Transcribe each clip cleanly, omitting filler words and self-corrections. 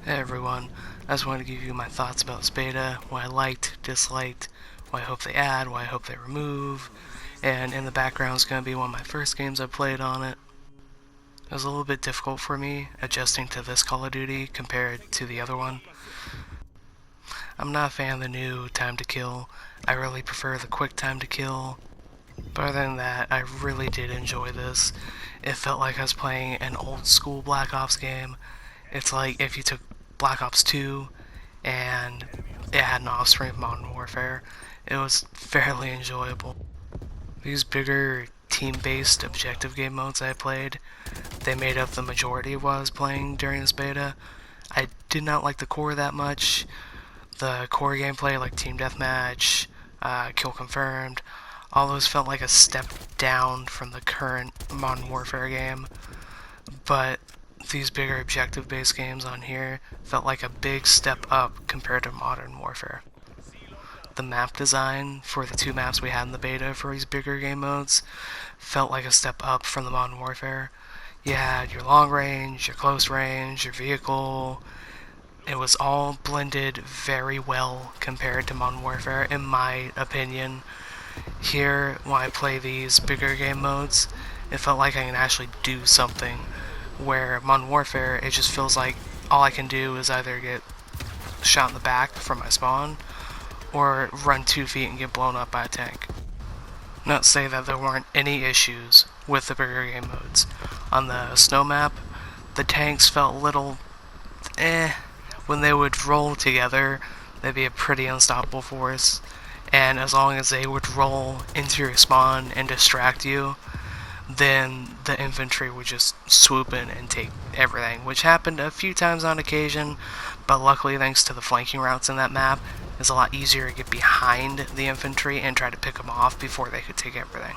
Hey everyone, I just wanted to give you my thoughts about this beta, what I liked, disliked, what I hope they add, what I hope they remove, and in the background is going to be one of my first games I played on it. It was a little bit difficult for me adjusting to this Call of Duty compared to the other one. I'm not a fan of the new time to kill. I really prefer the quick time to kill. But other than that, I really did enjoy this. It felt like I was playing an old school Black Ops game. It's like if you took Black Ops 2 and it had an offspring of Modern Warfare. It was fairly enjoyable. These bigger team-based objective game modes I played, they made up the majority of what I was playing during this beta. I did not like the core that much. The core gameplay like Team Deathmatch, Kill Confirmed, all those felt like a step down from the current Modern Warfare game. But these bigger objective-based games on here felt like a big step up compared to Modern Warfare. The map design for the two maps we had in the beta for these bigger game modes felt like a step up from the Modern Warfare. You had your long range, your close range, your vehicle. It was all blended very well compared to Modern Warfare, in my opinion. Here, when I play these bigger game modes, it felt like I can actually do something. Where Modern Warfare, it just feels like all I can do is either get shot in the back from my spawn, or run 2 feet and get blown up by a tank. Not to say that there weren't any issues with the bigger game modes. On the snow map, the tanks felt a little when they would roll together, they'd be a pretty unstoppable force, and as long as they would roll into your spawn and distract you, then the infantry would just swoop in and take everything, which happened a few times on occasion, but luckily thanks to the flanking routes in that map, it's a lot easier to get behind the infantry and try to pick them off before they could take everything.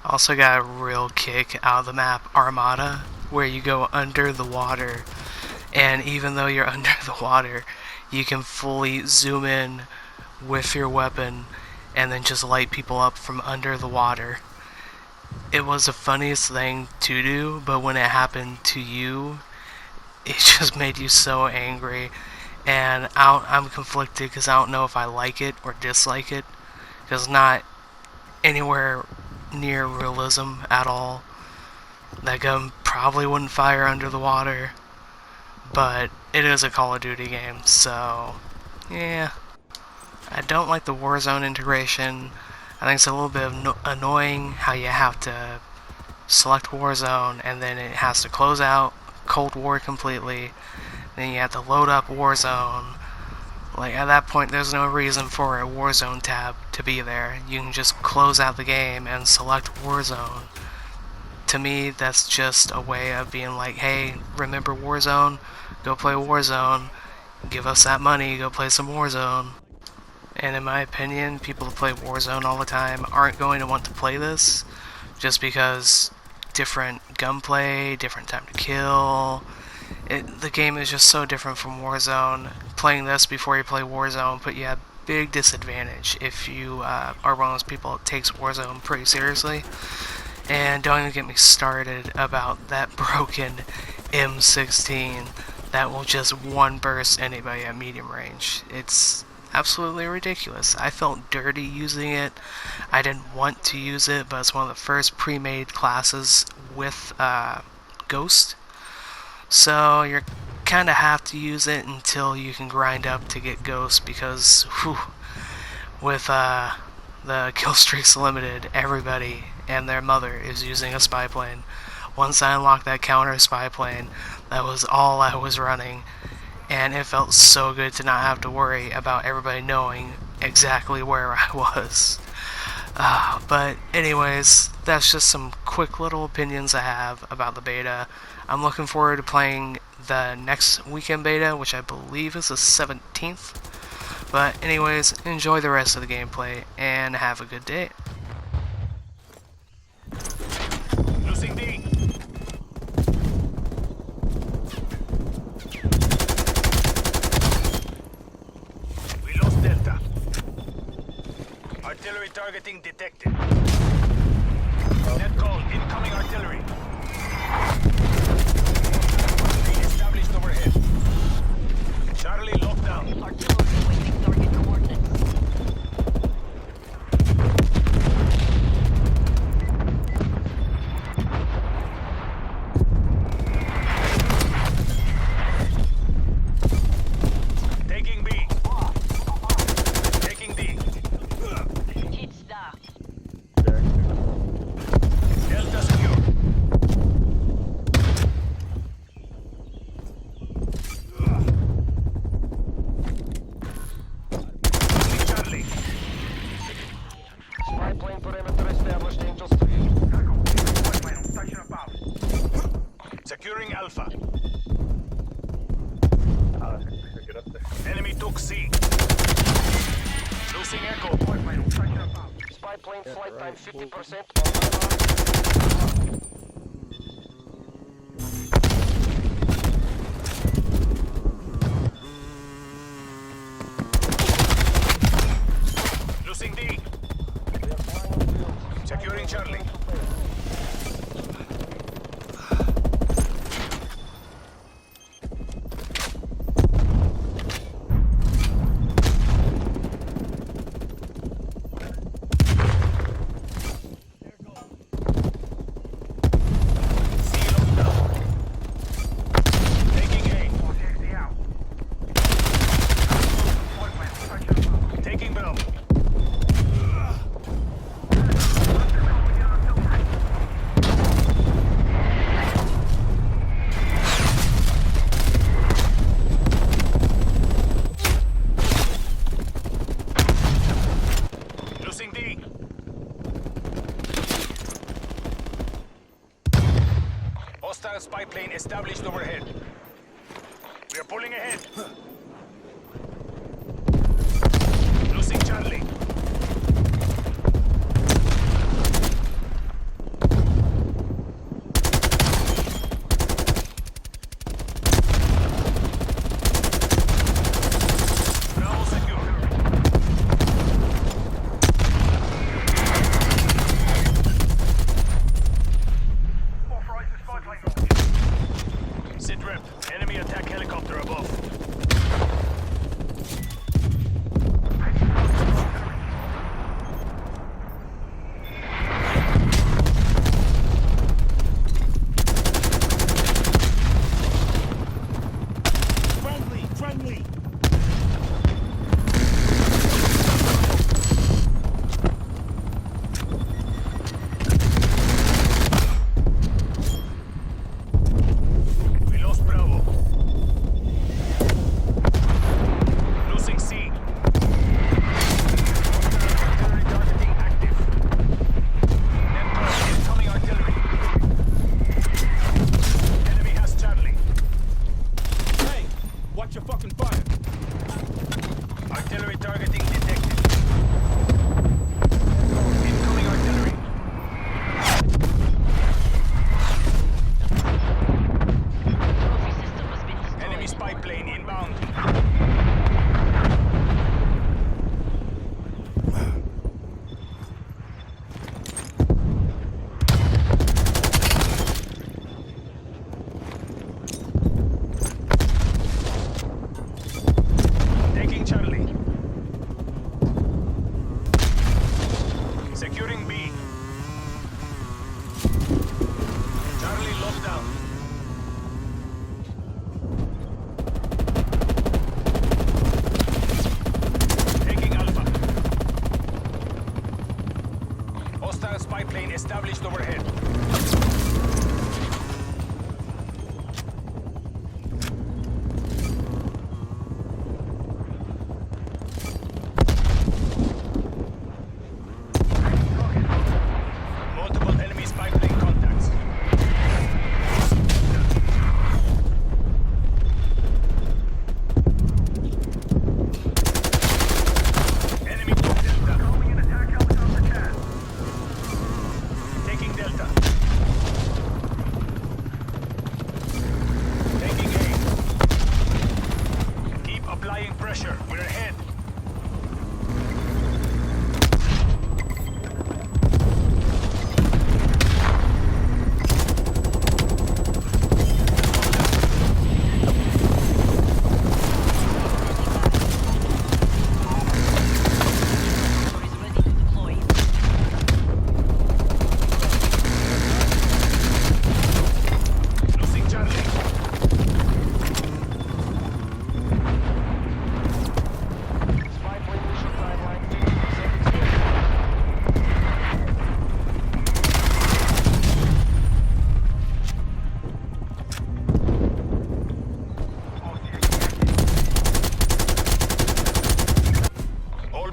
Also got a real kick out of the map Armada, where you go under the water, and even though you're under the water, you can fully zoom in with your weapon and then just light people up from under the water. It was the funniest thing to do, but when it happened to you, it just made you so angry. And I'm conflicted because I don't know if I like it or dislike it, because it's not anywhere near realism at all. That gun probably wouldn't fire under the water, but it is a Call of Duty game, so yeah. I don't like the Warzone integration. I think it's a little bit annoying how you have to select Warzone and then it has to close out Cold War completely. Then you have to load up Warzone. Like, at that point, there's no reason for a Warzone tab to be there. You can just close out the game and select Warzone. To me, that's just a way of being like, hey, remember Warzone? Go play Warzone. Give us that money, go play some Warzone. And in my opinion, people who play Warzone all the time aren't going to want to play this, just because different gunplay, different time to kill. The game is just so different from Warzone. Playing this before you play Warzone put you at a big disadvantage if you are one of those people that takes Warzone pretty seriously. And don't even get me started about that broken M16 that will just one burst anybody at medium range. It's absolutely ridiculous. I felt dirty using it. I didn't want to use it, but it's one of the first pre-made classes with Ghost. So you're kind of have to use it until you can grind up to get Ghost, because with the kill streaks limited, everybody and their mother is using a spy plane. Once I unlocked that counter spy plane, that was all I was running. And it felt so good to not have to worry about everybody knowing exactly where I was. But anyways, that's just some quick little opinions I have about the beta. I'm looking forward to playing the next weekend beta, which I believe is the 17th. But anyways, enjoy the rest of the gameplay, and have a good day. Losing D. Delta. Artillery targeting detected. Net call, incoming artillery. Established overhead. Charlie locked down. Artillery awaiting target coordinates. Taking B. Taking D. Hits da. Delta secure. Charlie. Spy plane perimeter established, Angels 3. Securing Alpha. Get up there. Enemy took C. Losing Echo. Spy plane flight time 50% on Losing D. They're flying on field. Securing Charlie. C locked down. Taking A. Taking Bravo. Losing D. Hostile spy plane established overhead. We are pulling ahead. Losing Charlie. Bravo secure. Sit rep. Enemy attack helicopter above. Friendly! We lost Bravo. Losing C. Artillery targeting active. Net call incoming artillery. Enemy has Charlie. Hey! Watch your fucking fire! Artillery targeting detected. Incoming artillery. Trophy system has been destroyed. Enemy spy plane inbound. Taking Charlie. Securing B. Charlie locked down. Taking Alpha. Hostile spy plane established overhead. Multiple enemy spy plane contacts. Enemy took Delta. Taking Delta.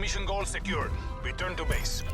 mission goal secured. Return to base.